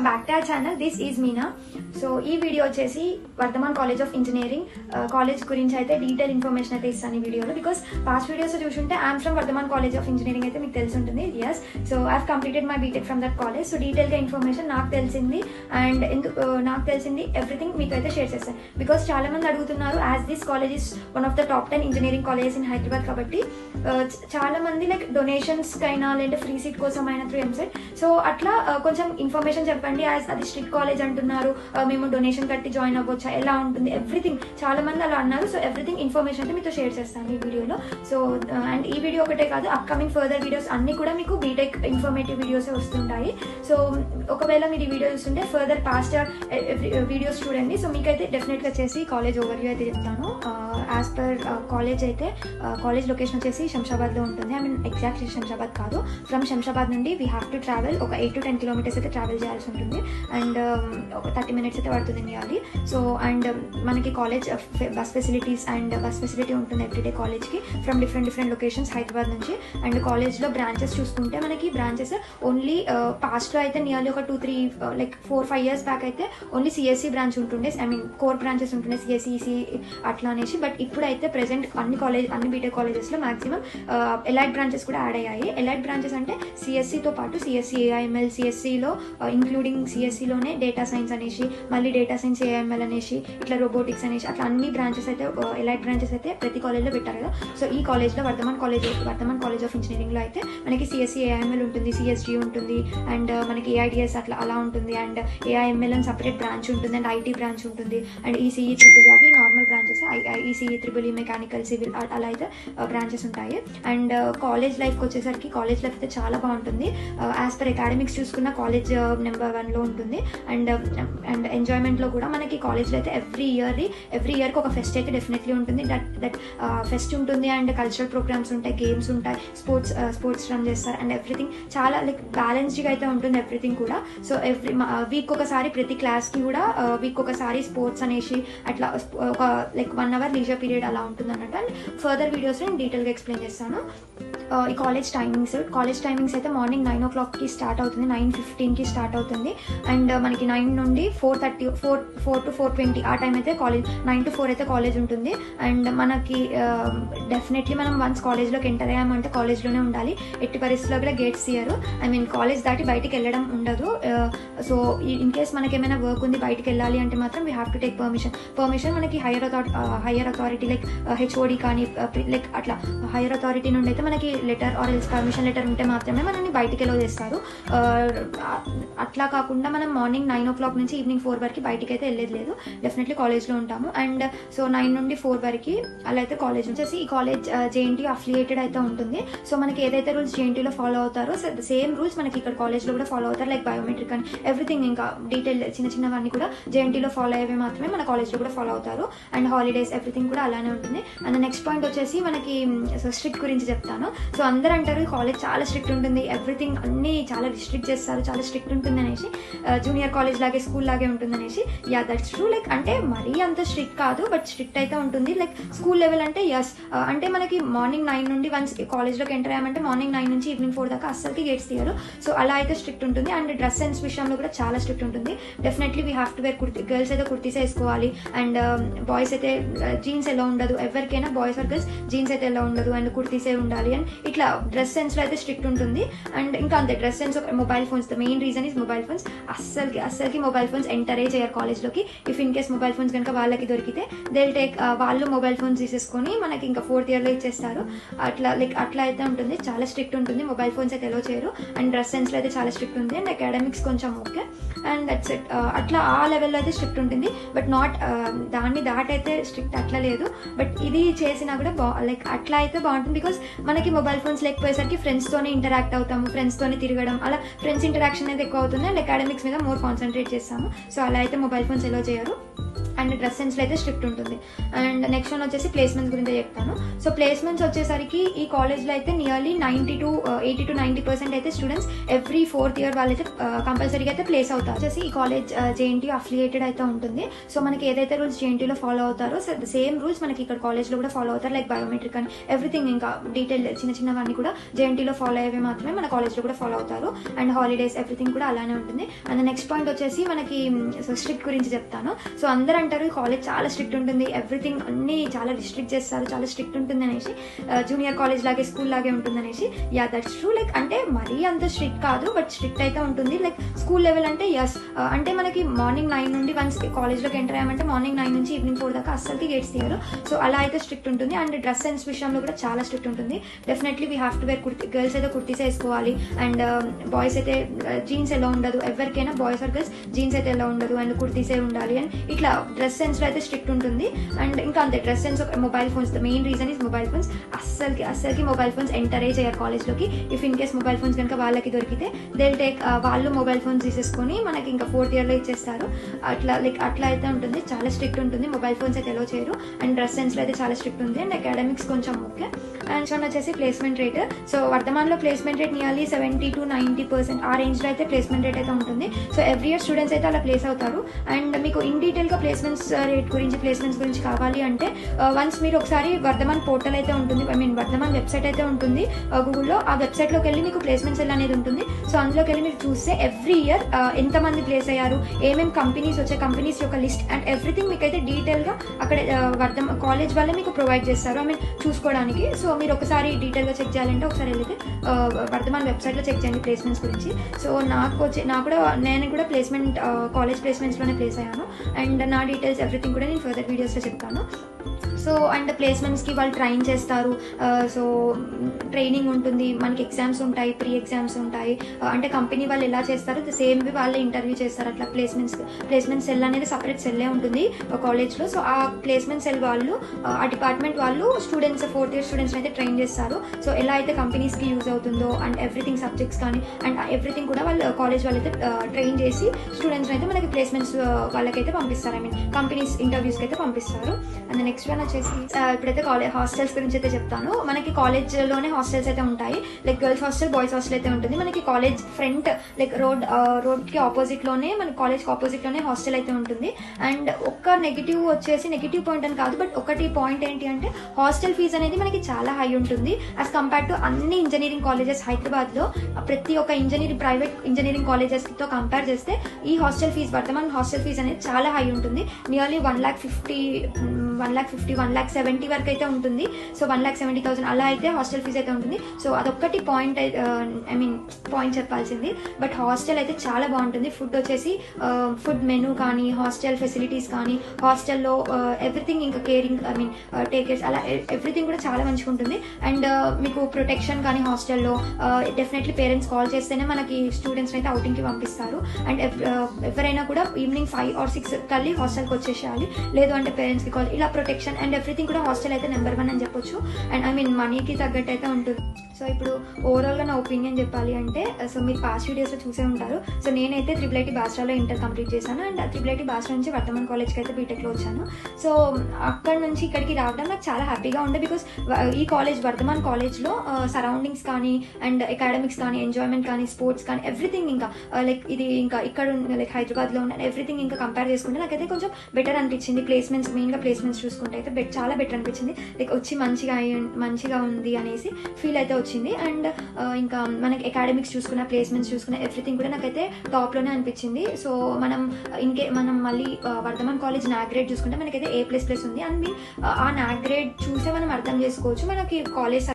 Back to our channel. This is Meena. So ఈ video వచ్చేసి Vardhaman college of engineering college గురించి అయితే డీటెయిల్ ఇన్ఫర్మేషన్ అయితే ఇస్తాను ఈ వీడియోలో. బికాస్ పాస్ట్ వీడియోస్ చూసుంటే I'm from Vardhaman college of engineering అయితే మీకు తెలిసి ఉంటుంది. Yes, so I have completed my BTech from that college. So డీటెయిల్గా ఇన్ఫర్మేషన్ నాకు తెలిసింది అండ్ నాకు తెలిసింది ఎవ్రీథింగ్ మీతో అయితే షేర్ చేస్తాను. బికాస్ చాలా మంది అడుగుతున్నారు, as this college is one of the top 10 engineering colleges in Hyderabad. కాబట్టి చాలా మంది లైక్ డొనేషన్స్కి అయినా లేదంటే ఫ్రీ సీట్ కోసం అయినా త్రూ ఎంసెట్. సో అట్లా కొంచెం ఇన్ఫర్మేషన్ చెప్పండి. యాజ్ అది స్ట్రిక్ట్ కాలేజ్ అంటున్నారు, మేము డొనేషన్ కట్టి జాయిన్ అవ్వచ్చా, ఎలా ఉంటుంది, ఎవ్రీథింగ్ చాలా మంది అలా అన్నారు. సో ఎవ్రీథింగ్ ఇన్ఫర్మేషన్ అయితే మీతో షేర్ చేస్తాను ఈ వీడియోలో. సో అండ్ ఈ వీడియో ఒకటే కాదు, అప్కమింగ్ ఫర్దర్ వీడియోస్ అన్ని కూడా మీకు బీటెక్ ఇన్ఫర్మేటివ్ వీడియోసే వస్తుంటాయి. సో ఒకవేళ మీరు ఈ వీడియో చూస్తుంటే ఫర్దర్ పాస్ట్ వీడియోస్ చూడండి. సో మీకైతే డెఫినెట్గా వచ్చేసి కాలేజ్ ఓవర్వ్యూ అయితే చెప్తాను. యాజ్ పర్ కాలేజ్ అయితే కాలేజ్ లొకేషన్ వచ్చేసి శంషాబాద్లో ఉంటుంది. ఐ మీన్ ఎగ్జాక్ట్లీ శంషాబాద్ కాదు, ఫ్రమ్ శంషాబాద్ నుండి వీ హ్యావ్ టు ట్రావెల్ ఒక 8 to 10 kilometers అయితే ట్రావెల్ చేయాల్సి ఉంటుంది. అండ్ ఒక 30 minutes అయితే పడుతుంది ఇవ్వాలి. సో అండ్ మనకి college bus facilities and bus facility ఉంటుంది ఎవ్రీడే కాలేజ్కి ఫ్రమ్ డిఫరెంట్ లొకేషన్స్ హైదరాబాద్ నుంచి. అండ్ కాలేజ్లో బ్రాంచెస్ చూసుకుంటే మనకి బ్రాంచెస్ ఓన్లీ పాస్ట్లో అయితే నియర్లీ ఒక 2-3 like 4-5 years బ్యాక్ అయితే ఓన్లీ సిఎస్సి బ్రాంచ్ ఉంటుండే. ఐ మీన్ కోర్ బ్రాంచెస్ ఉంటుండే సిఎస్సి అట్లా అనేసి. బట్ ఇప్పుడైతే ప్రెసెంట్ అన్ని బీటెక్ కాలేజెస్లో మాక్సిమం ఎలైట్ బ్రాంచెస్ కూడా యాడ్ అయ్యాయి. ఎలైట్ బ్రాంచెస్ అంటే సిఎస్సితో పాటు సిఎస్సి ఏఐఎంఎల్, సిఎస్సిలో ఇంక్లూడింగ్ సిఎస్సిలోనే డేటా సైన్స్ అనేసి, మళ్ళీ డేటా సైన్స్ ఏఐఎంఎల్ అనేసి, ఇట్లా రోబోటిక్స్ అనేసి అట్లా అన్ని బ్రాంచెస్ అయితే ఎలైట్ బ్రాంచెస్ అయితే ప్రతి కాలేజ్లో పెట్టారు కదా. సో ఈ కాలేజ్లో వర్ధమాన్ కాలేజ్ ఆఫ్ ఇంజనీరింగ్లో అయితే మనకి సిఎస్సి ఏఐఎంఎల్ ఉంటుంది, సిఎస్జీ ఉంటుంది, అండ్ మనకి ఏఐడిఎస్ అలా ఉంటుంది. అండ్ ఏఐఎంఎల్ అని సపరేట్ బ్రాంచ్ ఉంటుంది, అండ్ ఐటీ బ్రాంచ్ ఉంటుంది, అండ్ ఈసీఈ ట్రిపుల్ అవి normal branches. ECE triple mechanical, civil అలా అయితే బ్రాంచెస్ ఉంటాయి. అండ్ కాలేజ్ లైఫ్కి వచ్చేసరికి కాలేజ్ లైఫ్ అయితే చాలా బాగుంటుంది. యాజ్ పర్ అకాడమిక్స్ చూసుకున్న కాలేజ్ నెంబర్ 1లో ఉంటుంది. అండ్ ఎంజాయ్మెంట్లో కూడా మనకి కాలేజ్లో అయితే ఎవ్రీ ఇయర్కి ఒక ఫెస్ట్ అయితే డెఫినెట్లీ ఉంటుంది. దట్ ఫెస్ట్ ఉంటుంది. అండ్ కల్చరల్ ప్రోగ్రామ్స్ ఉంటాయి, గేమ్స్ ఉంటాయి, స్పోర్ట్స్ రన్ చేస్తారు. అండ్ ఎవ్రీథింగ్ చాలా లైక్ బ్యాలెన్స్డ్గా అయితే ఉంటుంది ఎవ్రీథింగ్ కూడా. సో వీక్ ఒకసారి ప్రతి క్లాస్కి కూడా వీక్ ఒకసారి స్పోర్ట్స్ అనేసి అట్లా ఒక లైక్ 1 hour లీజర్ పీరియడ్ అలా ఉంటుంది అన్నట్టు. అండ్ ఫర్దర్ వీడియోస్ నేను డీటెయిల్గా ఎక్స్ప్లెయిన్ చేస్తాను. ఈ కాలేజ్ టైమింగ్స్ అయితే మార్నింగ్ 9 o'clockకి స్టార్ట్ అవుతుంది, 9:15కి స్టార్ట్ అవుతుంది. అండ్ మనకి 9 నుండి 4 to 4:20 ఆ టైం అయితే కాలేజ్, 9 to 4 అయితే కాలేజ్ ఉంటుంది. అండ్ మనకి డెఫినెట్లీ మనం వన్స్ కాలేజ్లోకి ఎంటర్ అయ్యామంటే కాలేజ్లోనే ఉండాలి. ఎట్టి పరిస్థితుల్లో కూడా గేట్స్ తీయరు. ఐ మీన్ కాలేజ్ దాటి బయటికి వెళ్ళడం ఉండదు. సో ఇన్ కేస్ మనకి ఏమైనా వర్క్ ఉంది బయటికి వెళ్ళాలి అంటే మాత్రం we have to take permission. మనకి హైయర్ అథారిటీ లైక్ హెచ్ఓడి కానీ లైక్ అట్లా హైయర్ అథారిటీ నుండి అయితే మనకి letter or else permission letter ఉంటే మాత్రమే మనల్ని బయటికి ఎలా చేస్తారు. అట్లా కాకుండా మనం మార్నింగ్ 9 o'clock నుంచి ఈవినింగ్ 4 వరకు బయటికి అయితే వెళ్ళేది లేదు. డెఫినెట్లీ కాలేజ్లో ఉంటాము. అండ్ సో 9 నుండి 4 వరకు అలా అయితే కాలేజ్ వచ్చేసి ఈ కాలేజ్ జేఎన్టీ అఫిలియేటెడ్ అయితే ఉంటుంది. సో మనకి ఏదైతే రూల్స్ జేఎన్టీలో ఫాలో అవుతారో సేమ్ రూల్స్ మనకి ఇక్కడ కాలేజ్లో కూడా ఫాలో అవుతారు. లైక్ బయోమెట్రిక్ అని ఎవ్రీథింగ్, ఇంకా డీటెయిల్ చిన్నవన్నీ కూడా జేఎన్టీలో ఫాలో అయ్యేవి మాత్రమే మన కాలేజ్లో కూడా ఫాలో అవుతారు. అండ్ హాలిడేస్ ఎవ్రీథింగ్ కూడా అలానే ఉంటుంది. అండ్ నెక్స్ట్ పాయింట్ వచ్చేసి మనకి స్ట్రిక్ట్ గురించి చెప్తాను. సో అందరూ అంటారు కాలేజ్ చాలా స్ట్రిక్ట్ ఉంటుంది, ఎవ్రీథింగ్ అన్నీ చాలా రిస్ట్రిక్ట్ చేస్తారు, చాలా స్ట్రిక్ట్ ఉంటుంది అనేసి, జూనియర్ కాలేజ్ లాగే స్కూల్ లాగే ఉంటుంది అనేసి. Yeah, that's true. లైక్ అంటే మరీ అంత స్ట్రిక్ట్ కాదు, బట్ స్ట్రిక్ట్ అయితే ఉంటుంది. లైక్ స్కూల్ లెవెల్ అంటే ఎస్, అంటే మనకి మార్నింగ్ 9 నుండి వన్స్ కాలేజ్లోకి ఎంటర్ అయ్యామంటే మార్నింగ్ 9 నుంచి ఈవినింగ్ 4 దాకా అస్సలకి గేట్స్ తీయరు. సో అలా అయితే స్ట్రిక్ట్ ఉంటుంది. అండ్ డ్రెస్ సెన్స్ విషయంలో కూడా చాలా స్ట్రిక్ట్ ఉంటుంది. Definitely we have to wear girls అయితే కుర్తీస్ వేసుకోవాలి. అండ్ బాయ్స్ అయితే జీన్స్ ఎలా ఉండదు, ఎవరికైనా బాయ్స్ ఆర్ గర్ల్స్ జీన్స్ అయితే ఎలా ఉండదు, అండ్ కుర్తీసే ఉండాలి. అండ్ ఇట్లా డ్రెస్ సెన్స్లో అయితే స్ట్రిక్ట్ ఉంటుంది. అండ్ ఇంకా అంతే, dress sense mobile phones, the main reason is mobile phones. అస్సలకి మొబైల్ ఫోన్స్ ఎంటరే చేయరు కాలేజ్లోకి. If in case mobile phones కనుక వాళ్ళకి దొరికితే దిల్ టేక్, వాళ్ళు మొబైల్ ఫోన్స్ తీసేసుకొని మనకి ఇంకా 4th yearలో ఇచ్చేస్తారు. అట్లా అయితే ఉంటుంది, చాలా స్ట్రిక్ట్ ఉంటుంది. మొబైల్ ఫోన్స్ అయితే ఎలా చేయరు. అండ్ డ్రెస్ సెన్స్లో అయితే చాలా స్ట్రిక్ట్ ఉంది. అండ్ అకాడమిక్స్ కొంచెం ఓకే, అండ్ దట్స్ ఇట్. అట్లా ఆ లెవెల్లో అయితే స్ట్రిక్ట్ ఉంటుంది. బట్ నాట్ దాన్ని దాటైతే స్ట్రిక్ట్ అట్లా లేదు. బట్ ఇది చేసినా కూడా లైక్ అట్లా అయితే బాగుంటుంది. బికాస్ మనకి మొబైల్ ఫోన్స్ లేకపోయేసరికి ఫ్రెండ్స్తోనే ఇంటరాక్ట్ అవుతాము, ఫ్రెండ్స్తోనే తిరగడం, అలా ఫ్రెండ్స్ ఇంటరాక్షన్ అయితే ఎక్కువ అవుతుంది. అండ్ అకాడమిక్స్ మీద మోర్ కాన్సన్ట్రేట్ చేస్తాము. సో అలా అయితే మొబైల్ ఫోన్స్ ఎలా చేయరు. అండ్ డ్రెస్ సెన్స్లో అయితే స్ట్రిక్ట్ ఉంటుంది. అండ్ నెక్స్ట్ వన్ వచ్చేసి ప్లేస్మెంట్స్ గురించి చెప్తాను. సో ప్లేస్మెంట్స్ వచ్చేసరికి ఈ కాలేజ్లో అయితే నియర్లీ 80 to 90% అయితే స్టూడెంట్స్ ఎవ్రీ 4th year వాళ్ళైతే కంపల్సరీగా అయితే ప్లేస్ అవుతారు. వచ్చేసి ఈ కాలేజ్ JNTU అఫిలియేటెడ్ అయితే ఉంటుంది. సో మనకి ఏదైతే రూల్స్ JNTUలో ఫాలో అవుతారో సేమ్ రూల్స్ మనకి ఇక్కడ కాలేజ్లో కూడా ఫాలో అవుతారు. లైక్ బయోమెట్రిక్ అని ఎవ్రీథింగ్, ఇంకా డీటెయిల్ చిన్నవన్నీ కూడా JNTUలో ఫాలో అయ్యేవి మాత్రమే మన కాలేజ్లో కూడా ఫాలో అవుతారు. అండ్ హాలిడేస్ ఎవ్రీథింగ్ కూడా అలానే ఉంటుంది. అండ్ నెక్స్ట్ పాయింట్ వచ్చేసి మనకి స్ట్రిక్ట్ గురించి చెప్తాను. సో అందరూ అంటారు ఈ కాలేజ్ చాలా స్ట్రిక్ట్ ఉంటుంది, ఎవ్రీథింగ్ అన్ని చాలా రిస్ట్రిక్ట్ చేస్తారు, చాలా స్ట్రిక్ట్ ఉంటుంది అనేసి, జూనియర్ కాలేజ్ లాగే స్కూల్ లాగే ఉంటుంది అనేసి. Yeah that's true. లైక్ అంటే మరీ అంత స్ట్రిక్ట్ కాదు, బట్ స్ట్రిక్ట్ అయితే ఉంటుంది. లైక్ స్కూల్ లెవెల్ అంటే ఎస్, అంటే మనకి మార్నింగ్ 9 నుండి వన్స్ కాలేజ్లోకి ఎంటర్ అయ్యామంటే మార్నింగ్ 9 నుంచి ఈవినింగ్ 4 దాకా అస్సలకి గేట్స్ తీయరు. సో అలా అయితే స్ట్రిక్ట్ ఉంటుంది. అండ్ డ్రెస్ సెన్స్ విషయంలో కూడా చాలా స్ట్రిక్ట్ ఉంటుంది. Definitely we have to wear girls అయితే కుర్తీస్ వేసుకోవాలి. అండ్ బాయ్స్ అయితే జీన్స్ ఎలా ఉండదు, ఎవరికైనా బాయ్స్ ఆర్ గర్ల్స్ జీన్స్ అయితే ఎలా ఉండదు, అండ్ కుర్తీసే ఉండాలి. అండ్ ఇట్లా డ్రెస్ సెన్స్లో అయితే స్ట్రిక్ట్ ఉంటుంది. అండ్ ఇంకా అంతే, dress sense mobile phones, the main reason is mobile phones. అస్సలకి మొబైల్ ఫోన్స్ ఎంటరే చేయరు కాలేజ్లోకి. If in case mobile phones కనుక వాళ్ళకి దొరికితే దిల్ టేక్, వాళ్ళు మొబైల్ ఫోన్స్ తీసేసుకొని మనకి ఇంకా 4th yearలో ఇచ్చేస్తారు. అట్లా అయితే ఉంటుంది, చాలా స్ట్రిక్ట్ ఉంటుంది. మొబైల్ ఫోన్స్ అయితే ఎలా చేయరు. అండ్ డ్రెస్ సెన్స్లో అయితే చాలా స్ట్రిక్ట్ ఉంది. అండ్ అకాడమిక్స్ కొంచెం ఓకే. అండ్ సో వచ్చేసి ప్లేస్మెంట్ రేట్. సో వర్ధమాన్లో ప్లేస్మెంట్ రేట్ నియర్లీ 70 to 90% ఆ రేంజ్లో అయితే ప్లేస్మెంట్ రేట్ అయితే ఉంటుంది. సో ఎవ్రీ ఇయర్ స్టూడెంట్స్ అయితే అలా ప్లేస్ అవుతారు. అండ్ మీకు ఇన్ డీటెయిల్గా ప్లేస్మెంట్స్ గురించి కావాలి అంటే వన్స్ మీరు ఒకసారి వర్ధమాన్ పోర్టల్ అయితే ఉంటుంది, వర్ధమాన్ వెబ్సైట్ అయితే ఉంటుంది గూగుల్లో. ఆ వెబ్సైట్లోకి వెళ్ళి మీకు ప్లేస్మెంట్ సెల్ అనేది ఉంటుంది. సో అందులోకి వెళ్ళి మీరు చూస్తే ఎవ్రీ ఇయర్ ఎంతమంది ప్లేస్ అయ్యారు, ఏమేమి కంపెనీస్ వచ్చాయి, కంపెనీస్ యొక్క లిస్ట్ అండ్ ఎవ్రీథింగ్ మీకు అయితే డీటెయిల్గా అక్కడ కాలేజ్ వాళ్ళే మీకు ప్రొవైడ్ చేస్తారు చూసుకోవడానికి. సో మీరు ఒకసారి డీటెయిల్గా చెక్ చేయాలంటే ఒకసారి వెళ్ళితే వర్ధమాన్ వెబ్సైట్లో చెక్ చేయండి ప్లేస్మెంట్స్ గురించి. సో నేను కూడా కాలేజ్ ప్లేస్మెంట్స్లోనే ప్లేస్ అయ్యాను. అండ్ నా డీటెయిల్స్ ఎవ్రీథింగ్ కూడా నేను ఫర్దర్ వీడియోస్లో చెప్తాను. సో అండ్ ప్లేస్మెంట్స్కి వాళ్ళు ట్రైన్ చేస్తారు. సో ట్రైనింగ్ ఉంటుంది, మనకి ఎగ్జామ్స్ ఉంటాయి, ప్రీ ఎగ్జామ్స్ ఉంటాయి. అంటే కంపెనీ వాళ్ళు ఎలా చేస్తారో సేమ్ వాళ్ళే ఇంటర్వ్యూ చేస్తారు. అట్లా ప్లేస్మెంట్ సెల్ అనేది సపరేట్ సెల్లే ఉంటుంది కాలేజ్లో. సో ఆ ప్లేస్మెంట్ సెల్ వాళ్ళు, ఆ డిపార్ట్మెంట్ వాళ్ళు స్టూడెంట్స్ 4th year స్టూడెంట్స్ అయితే ట్రైన్ చేస్తారు. సో ఎలా అయితే కంపెనీస్కి యూజ్ అవుతుందో అండ్ ఎవ్రీథింగ్ సబ్జెక్ట్స్ కానీ అండ్ ఎవ్రీథింగ్ కూడా వాళ్ళు కాలేజ్ వాళ్ళైతే ట్రైన్ చేసి స్టూడెంట్స్ అయితే మనకి ప్లేస్మెంట్స్ వాళ్ళకైతే పంపిస్తారు. కంపెనీస్ ఇంటర్వ్యూస్కి అయితే పంపిస్తారు. అండ్ నెక్స్ట్ వన్ వచ్చేసి ఇప్పుడైతే హాస్టల్స్ గురించి అయితే చెప్తాను. మనకి కాలేజ్లోనే హాస్టల్స్ అయితే ఉంటాయి. Like girls hostel, boys hostel అయితే ఉంటుంది. మనకి కాలేజ్ ఫ్రంట్ లైక్ రోడ్కి ఆపోజిట్లోనే, మన కాలేజ్కి ఆపోజిట్లోనే హాస్టల్ అయితే ఉంటుంది. అండ్ ఒక్క నెగిటివ్ పాయింట్ అని కాదు, బట్ ఒకటి పాయింట్ ఏంటి అంటే హాస్టల్ ఫీజు అనేది మనకి చాలా హై ఉంటుంది యాజ్ కంపేర్ టు అన్ని ఇంజనీరింగ్ కాలేజెస్ హైదరాబాద్లో. ప్రతి ఒక్క ప్రైవేట్ ఇంజనీరింగ్ కాలేజెస్తో కంపేర్ చేస్తే ఈ hostel fee, Vardhaman hostel fee అనేది చాలా హై ఉంటుంది. నియర్లీ 1,50,000 వరకు అయితే ఉంటుంది. సో 1,70,000 అలా అయితే హాస్టల్ ఫీజు అయితే ఉంటుంది. సో అదొక్కటి పాయింట్ చెప్పాల్సింది. బట్ హాస్టల్ అయితే చాలా బాగుంటుంది. ఫుడ్ వచ్చేసి ఫుడ్ మెనూ కానీ, హాస్టల్ ఫెసిలిటీస్ కానీ, హాస్టల్లో ఎవ్రీథింగ్, ఇంకా కేరింగ్ టేక్ కేర్స్, అలా ఎవ్రీథింగ్ కూడా చాలా మంచిగా ఉంటుంది. అండ్ మీకు ప్రొటెక్షన్ కానీ హాస్టల్లో డెఫినెట్లీ పేరెంట్స్ కాల్ చేస్తేనే మనకి స్టూడెంట్స్ అయితే అవుటింగ్కి పంపిస్తారు. అండ్ ఎవరైనా కూడా ఈవినింగ్ 5 or 6 కల్లి హాస్టల్కి వచ్చేసేయాలి, లేదు అంటే పేరెంట్స్కి కాల్. ఇలా ప్రొటెక్షన్ అండ్ ఎవ్రీథింగ్ కూడా హాస్టల్ అయితే నెంబర్ 1 అని చెప్పొచ్చు. అండ్ మనీకి తగ్గట్టు అయితే ఉంటుంది. సో ఇప్పుడు ఓవరాల్గా నా ఒపీనియన్ చెప్పాలి అంటే, సో మీరు పాస్ట్ వీడియోస్లో చూసే ఉంటారు. సో నేనైతే IIIT బాస్రాలో ఇంటర్ కంప్లీట్ చేశాను. అండ్ IIIT బాస్రా నుంచి వర్ధమాన్ కాలేజ్కి అయితే బీటెక్లో వచ్చాను. సో అక్కడ నుంచి ఇక్కడికి రావడం నాకు చాలా హ్యాపీగా ఉండే. బికాస్ ఈ కాలేజ్, వర్ధమాన్ కాలేజ్లో సరౌండింగ్స్ కానీ అండ్ అకాడమిక్స్ కానీ, ఎంజాయ్మెంట్ కానీ, స్పోర్ట్స్ కానీ, ఎవ్రీథింగ్ ఇంకా లైక్ ఇది ఇంకా ఇక్కడ లైక్ హైదరాబాద్లో ఉన్న ఎవ్రీథింగ్ ఇంకా కంపేర్ చేసుకుంటే నాకైతే కొంచెం బెటర్ అనిపించింది. మెయిన్గా ప్లేస్మెంట్స్ చూసుకుంటే అయితే చాలా బెటర్ అనిపించింది. లైక్ వచ్చి మంచిగా ఉంది అనేసి ఫీల్ అయితే వచ్చింది. అండ్ ఇంకా మనకి అకాడమిక్స్ చూసుకున్న, ప్లేస్మెంట్స్ చూసుకున్న, ఎవ్రీథింగ్ కూడా నాకైతే టాప్లోనే అనిపించింది. సో మనం మళ్ళీ వర్ధమాన్ కాలేజ్ నాక్ గ్రేడ్ చూసుకుంటే మనకైతే A++ ఉంది. అండ్ ఆ నాక్ గ్రేడ్ చూసే మనం అర్థం చేసుకోవచ్చు మనకి కాలేజ్